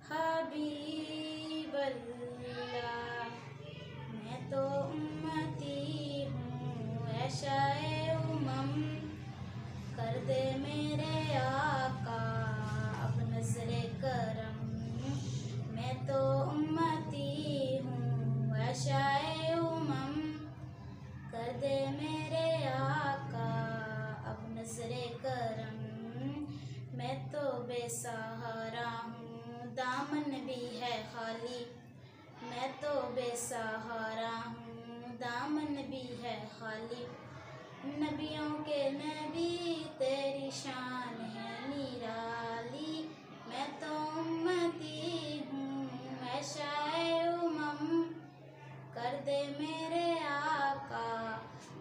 हबीबल्लाह, मैं तो उम्मती हूँ ऐशाए उमम, कर दे मेरे आका अब नजरे करम। मैं तो उम्मती हूँ ऐशाए उमम, कर दे मेरे आका अब नजरे करम। मैं तो बेसहारा हूँ दामन भी है खाली, मैं तो बेसहारा हूँ दामन भी है खाली। नबियों के नबी तेरी शान है निराली, मैं तो उम्मती हूँ ऐशाए उमम, कर दे मेरे आका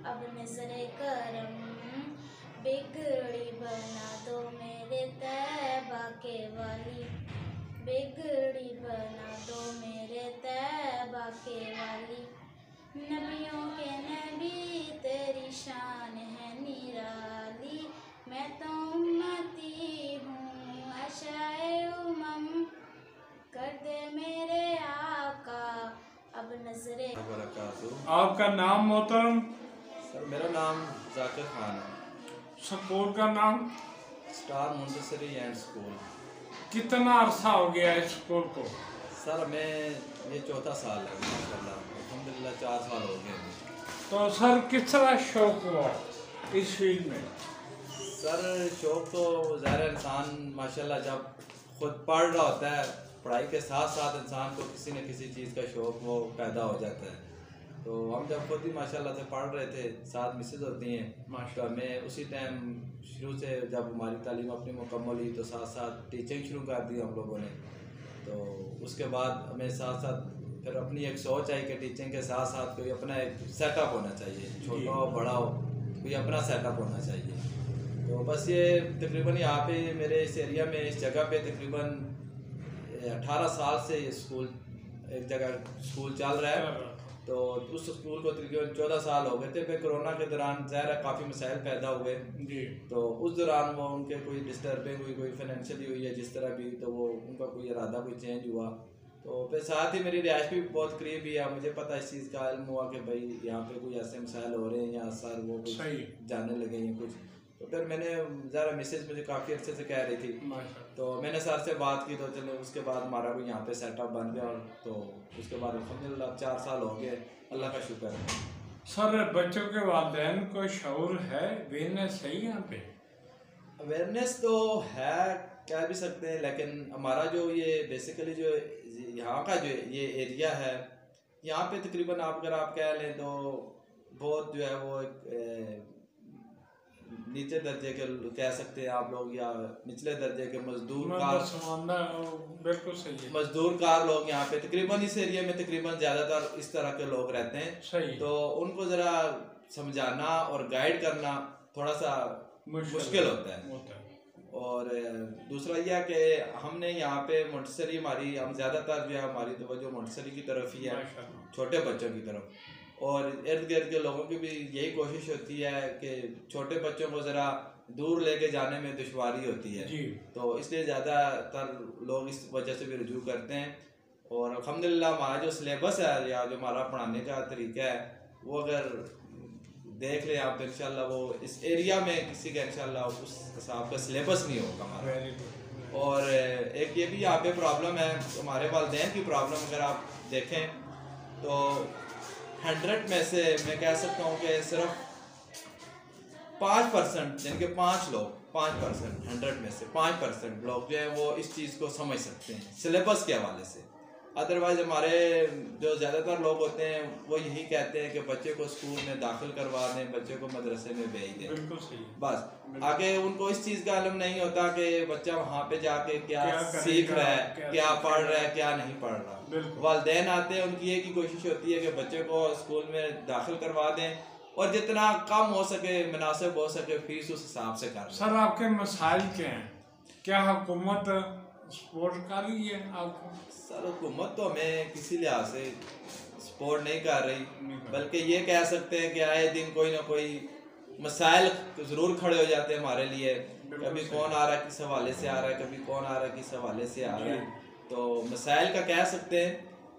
अब नजरे करम। बिगड़ी बना दो मेरे तैबा के वाली, बिगड़ी बना दो मेरे तैबा के वाली। नबियों के नबी तेरी शान है निराली, मैं तो उम्मती हूँ ऐशाए उमम, कर दे मेरे आका अब नजरे। आपका नाम मोहतरम? सर मेरा नाम जाकिर खान है। स्कूल का नाम? Star Montessori and school. कितना अरसा हो गया है स्कूल को? सर मैं ये चौथा साल है माशाल्लाह, अल्हम्दुलिल्लाह 4 साल हो गए। तो सर किस तरह शौक हुआ इस फील्ड में? सर शौक तो ज़ाहिर इंसान माशाल्लाह जब खुद पढ़ रहा होता है, पढ़ाई के साथ साथ इंसान को किसी न किसी चीज़ का शौक वो पैदा हो जाता है। तो हम जब खुद ही माशाल्लाह से पढ़ रहे थे, साथ मिसेज होती हैं, तो हमें उसी टाइम शुरू से जब हमारी तालीम अपनी मुकम्मल हुई तो साथ साथ टीचिंग शुरू कर दी हम लोगों ने। तो उसके बाद हमें साथ साथ फिर अपनी एक सोच आई कि टीचिंग के साथ साथ कोई अपना एक सेटअप होना चाहिए, छोटा हो बड़ा हो कोई अपना सेटअप होना चाहिए। तो बस ये तकरीबन यहाँ पे मेरे इस एरिया में इस जगह पे तकरीबन 18 साल से ये स्कूल एक जगह स्कूल चल रहा है। तो उस स्कूल को तकरीबन 14 साल हो गए थे। फिर कोरोना के दौरान ज़ाहिर है काफ़ी मसाइल पैदा हुए जी। तो उस दौरान वो उनके कोई डिस्टर्बिंग हुई, कोई फाइनेंशियली हुई है जिस तरह भी, तो वो उनका कोई इरादा कोई चेंज हुआ। तो फिर साथ ही मेरी रिहाइश भी बहुत करीब ही है, मुझे पता इस चीज़ का इल्म हुआ कि भाई यहाँ पे कोई ऐसे मसाइल हो रहे हैं या सर वो कुछ जाने लगे हैं कुछ। तो फिर मैंने ज़रा मिसेज मुझे काफ़ी अच्छे से कह रही थी, तो मैंने सर से बात की। तो चलो उसके बाद हमारा कोई यहाँ पे सेटअप बन गया। तो उसके बाद अल्हम्दुलिल्लाह 4 साल हो गए, अल्लाह का शुक्र है। सर बच्चों के वालिदैन को शऊर है, अवेयरनेस है यहाँ पे? अवेयरनेस तो है कह भी सकते हैं, लेकिन हमारा जो ये बेसिकली जो यहाँ का जो ये एरिया है, यहाँ पे तकरीबन अगर आप कह लें तो बहुत जो है वो एक नीचे दर्जे के कह सकते हैं आप लोग, या निचले दर्जे के मजदूर बिल्कुल सही है, मजदूर कार लोग यहाँ पे तकरीबन इस एरिया में तकरीबन ज़्यादातर इस तरह के लोग रहते हैं। सही। तो उनको ज़रा समझाना और गाइड करना थोड़ा सा मुश्किल होता है। और दूसरा यह कि हमने यहाँ पे मोंटेसरी हमारी हम ज़्यादातर जो है हमारी तवज्जो मोंटेसरी की तरफ ही है, छोटे बच्चों की तरफ। और इर्द गिर्द के लोगों की भी यही कोशिश होती है कि छोटे बच्चों को ज़रा दूर लेके जाने में दुश्वारी होती है जी। तो इसलिए ज़्यादातर लोग इस वजह से भी रुजू करते हैं। और अल्हम्दुलिल्लाह हमारा जो सिलेबस है या जो हमारा पढ़ाने का तरीका है वो अगर देख लें आप तो इंशाल्लाह वो इस एरिया में किसी का इंशाल्लाह उस हिसाब का सिलेबस नहीं होगा हमारा। और एक ये भी यहाँ पे प्रॉब्लम है, हमारे वालिदैन की प्रॉब्लम अगर आप देखें तो 100 में से मैं कह सकता हूँ कि सिर्फ 5% यानी कि 5 लोग 5% 100 में से 5% लोग जो है वो इस चीज़ को समझ सकते हैं सिलेबस के हवाले से। अदरवाइज हमारे जो ज़्यादातर लोग होते हैं वो यही कहते हैं कि बच्चे को स्कूल में दाखिल करवा दें, बच्चे को मदरसे में भेज दें, बिल्कुल सही। बस आगे उनको इस चीज़ का इल्म नहीं होता कि बच्चा वहाँ पे जाके क्या सीख रहा है, क्या पढ़ रहा है, क्या नहीं पढ़ रहा। वालिदैन आते हैं, उनकी एक ही कोशिश होती है कि बच्चे को स्कूल में दाखिल करवा दें और जितना कम हो सके मुनासिब हो सके फीस उस हिसाब से कर। सर आपके मसाइल क्या हैं? क्या हुकूमत सपोर्ट कर रही है आपको? सर हुकूमत तो हमें किसी लिहाज से सपोर्ट नहीं कर रही, बल्कि ये कह सकते हैं कि आए दिन कोई ना कोई मसाइल ज़रूर खड़े हो जाते हैं हमारे लिए। कभी कौन आ रहा है किस हवाले से आ रहा है, कभी कौन आ रहा है किस हवाले से आ रहा है। तो मसाइल का कह सकते हैं,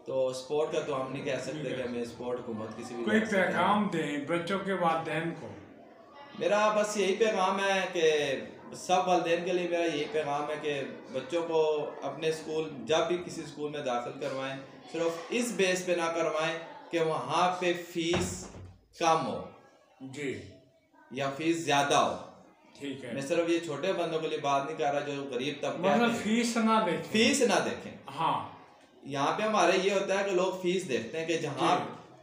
तो स्पोर्ट का तो हम नहीं कह सकते कि हमें स्पोर्ट हुकूमत किसी भी कोई पैगाम दें बच्चों के वालिदैन को। मेरा बस यही पैगाम है कि सब वालिदैन के लिए मेरा यही पैगाम है कि बच्चों को अपने स्कूल जब भी किसी स्कूल में दाखिल करवाएं, सिर्फ इस बेस पे ना करवाएं कि वहाँ पे फीस कम हो जी या फीस ज़्यादा हो। ठीक है, मैं सिर्फ ये छोटे बंदों के लिए बात नहीं कर रहा जो गरीब तबका है, मतलब फीस ना देखें। हाँ, यहाँ पे हमारे ये होता है कि लोग फीस देखते हैं कि जहाँ,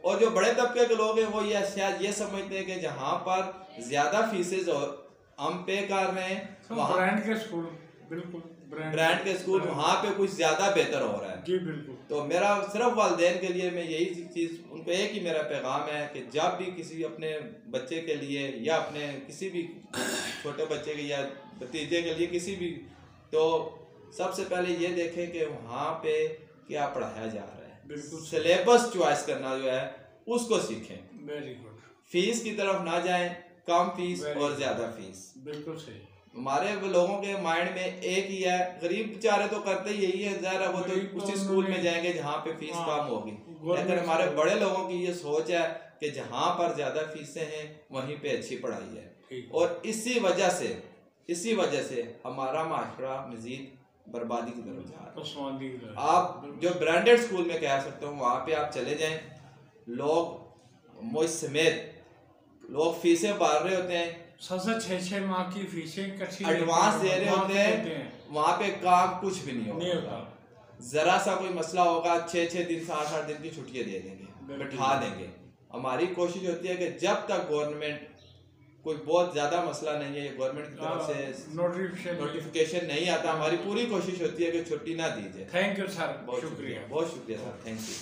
और जो बड़े तबके के लोग हैं वो ये शायद ये समझते हैं कि जहाँ पर ज्यादा फीसेज हम पे कर रहे हैं वहाँ ब्रांड के स्कूल, बिल्कुल ब्रांड के स्कूल वहाँ पे कुछ ज्यादा बेहतर हो रहा है। जी बिल्कुल। तो मेरा सिर्फ वालिदैन के लिए मैं यही चीज उनको एक ही मेरा पैगाम है कि जब भी किसी अपने बच्चे के लिए या अपने किसी भी छोटे बच्चे के या भतीजे के लिए किसी भी, तो सबसे पहले ये देखें कि वहाँ पे क्या पढ़ाया जा रहा है, बिल्कुल सिलेबस चॉइस करना जो है उसको सीखें। Very good. फीस की तरफ ना जाएं, कम फीस और ज्यादा फीस। बिल्कुल सही। हमारे लोगों के माइंड में एक ही है, गरीब बेचारे तो करते यही है, ज़रा वो तो उसी स्कूल में जाएंगे जहाँ पे फीस कम होगी। लेकिन हमारे बड़े लोगों की ये सोच है कि जहाँ पर ज्यादा फीसें हैं वहीं पे अच्छी पढ़ाई है, और इसी वजह से हमारा माशरा मजीद बर्बादी की तरफ जा रहा है। आप जो ब्रांडेड स्कूल में कह सकते हो वहाँ पे आप चले जाएं, लोग मुझ समेत लोग फीसें भर रहे होते हैं, 6 माह की फीसें एडवांस दे रहे होते हैं, वहाँ पे काम कुछ भी नहीं होगा। जरा सा कोई मसला होगा 6 दिन 8 दिन की छुट्टियां दे देंगे, बैठा देंगे। हमारी कोशिश होती है कि जब तक गवर्नमेंट कोई बहुत ज्यादा मसला नहीं है, गवर्नमेंट की तरफ से नोटिफिकेशन नहीं आता, हमारी पूरी कोशिश होती है कि छुट्टी ना दी जाए। थैंक यू सर, बहुत शुक्रिया सर, थैंक यू।